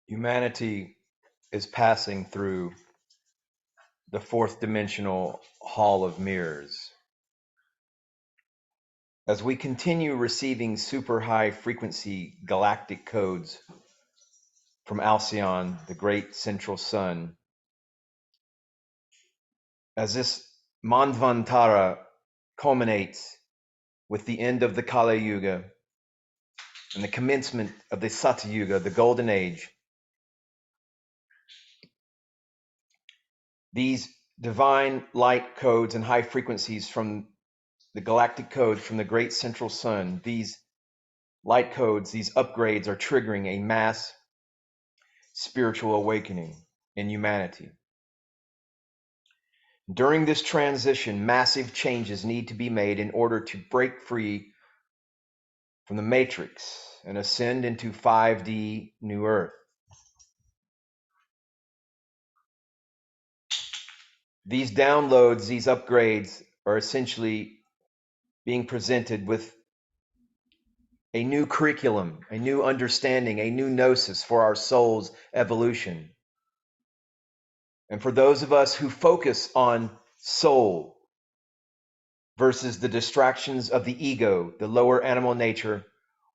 Humanity is passing through the fourth dimensional hall of mirrors. As we continue receiving super high frequency galactic codes from Alcyon, the great central sun, as this Manvantara culminates with the end of the Kali Yuga and the commencement of the Satya Yuga, the golden age, these divine light codes and high frequencies from the galactic codes from the great central sun, these light codes, these upgrades are triggering a mass spiritual awakening in humanity. During this transition, massive changes need to be made in order to break free from the matrix and ascend into 5D New Earth. These downloads, these upgrades are essentially being presented with a new curriculum, a new understanding, a new gnosis for our soul's evolution. And for those of us who focus on soul versus the distractions of the ego, the lower animal nature,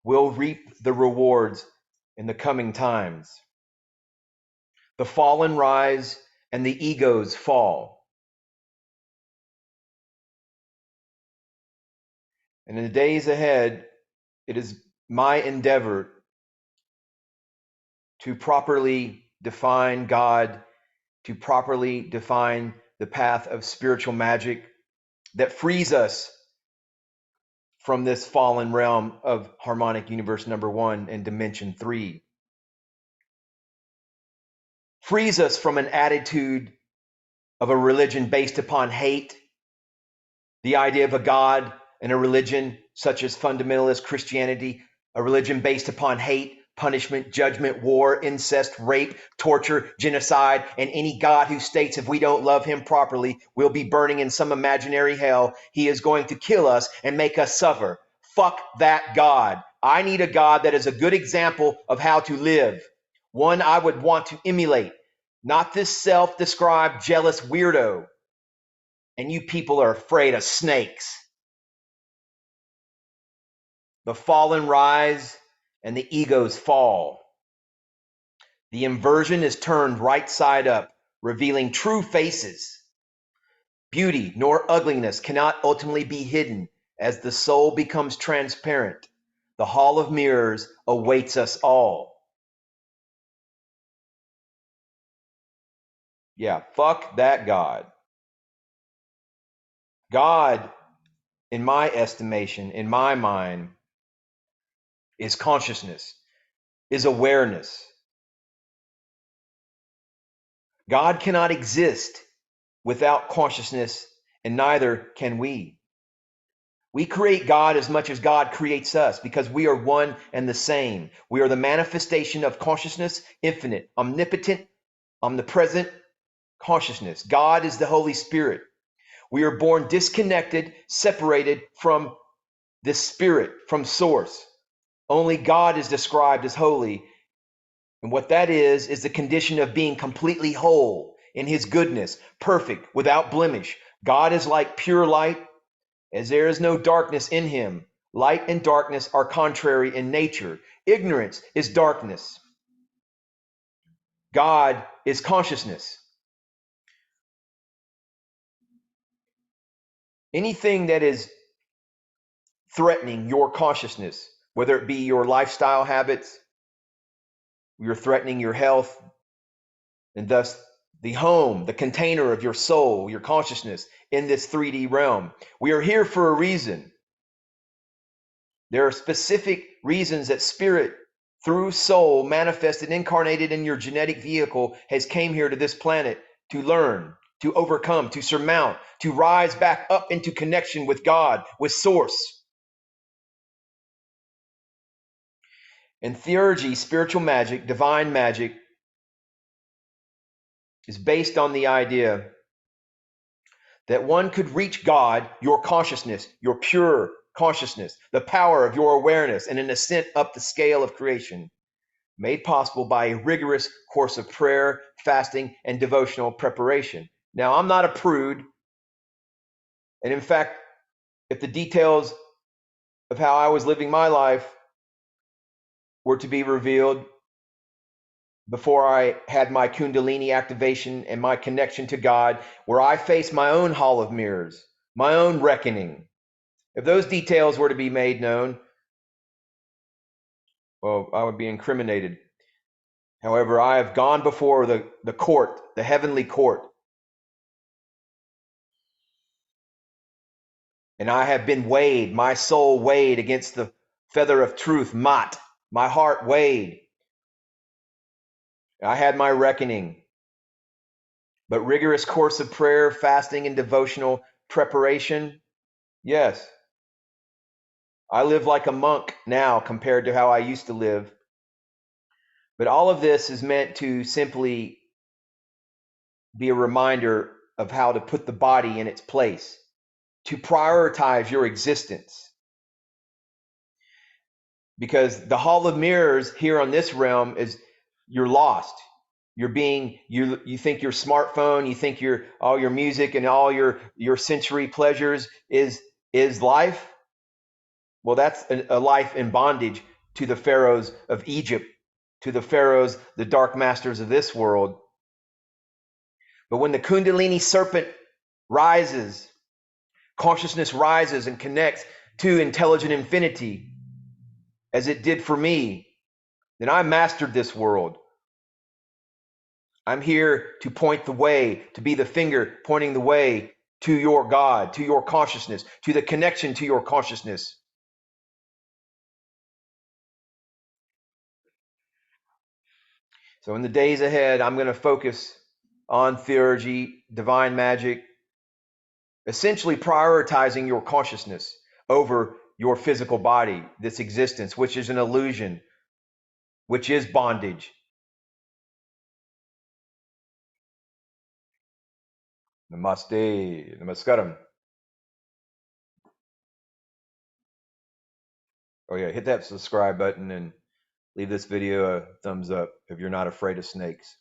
will reap the rewards in the coming times. The fallen rise and the egos fall. And in the days ahead, it is my endeavor to properly define God, to properly define the path of spiritual magic that frees us from this fallen realm of harmonic universe number 1 and dimension 3. Frees us from an attitude of a religion based upon hate, the idea of a God and a religion such as fundamentalist Christianity, a religion based upon hate, punishment, judgment, war, incest, rape, torture, genocide, and any God who states if we don't love him properly, we'll be burning in some imaginary hell. He is going to kill us and make us suffer. Fuck that God. I need a God that is a good example of how to live. One I would want to emulate, not this self-described jealous weirdo. And you people are afraid of snakes. The fallen rise and the egos fall. The inversion is turned right side up, revealing true faces. Beauty nor ugliness cannot ultimately be hidden as the soul becomes transparent. The hall of mirrors awaits us all. Yeah, fuck that God. God, in my estimation, in my mind, is consciousness, is awareness. God cannot exist without consciousness, and neither can we. We create God as much as God creates us because we are one and the same. We are the manifestation of consciousness, infinite, omnipotent, omnipresent consciousness. God is the Holy Spirit. We are born disconnected, separated from this spirit, from source. Only God is described as holy. And what that is the condition of being completely whole in his goodness, perfect, without blemish. God is like pure light, as there is no darkness in him. Light and darkness are contrary in nature. Ignorance is darkness. God is consciousness. Anything that is threatening your consciousness, whether it be your lifestyle habits, you're threatening your health, and thus the home, the container of your soul, your consciousness in this 3D realm. We are here for a reason. There are specific reasons that spirit, through soul, manifested, incarnated in your genetic vehicle, has came here to this planet to learn, to overcome, to surmount, to rise back up into connection with God, with source. And Theurgy, spiritual magic, divine magic, is based on the idea that one could reach God, your consciousness, your pure consciousness, the power of your awareness, and an ascent up the scale of creation. made possible by a rigorous course of prayer, fasting, and devotional preparation. Now, I'm not a prude, and in fact, if the details of how I was living my life were to be revealed before I had my Kundalini activation and my connection to God, where I faced my own hall of mirrors, my own reckoning, if those details were to be made known, well, I would be incriminated. However, I have gone before the court, the heavenly court, and I have been weighed, my soul weighed against the feather of truth, Mat, my heart weighed. I had my reckoning. But rigorous course of prayer, fasting, and devotional preparation, yes. I live like a monk now compared to how I used to live. But all of this is meant to simply be a reminder of how to put the body in its place, to prioritize your existence. Because the hall of mirrors here on this realm is you're lost. You think your smartphone, you think all your music and all your sensory pleasures is life. Well, that's a life in bondage to the pharaohs of Egypt, to the pharaohs, the dark masters of this world. But when the Kundalini serpent rises, consciousness rises and connects to intelligent infinity, as it did for me, then I mastered this world. I'm here to point the way, to be the finger pointing the way to your God, to your consciousness, to the connection to your consciousness. So in the days ahead, I'm going to focus on theurgy, divine magic, essentially prioritizing your consciousness over your physical body, this existence, which is an illusion, which is bondage. Namaste, namaskaram. Oh yeah, hit that subscribe button and leave this video a thumbs up if you're not afraid of snakes.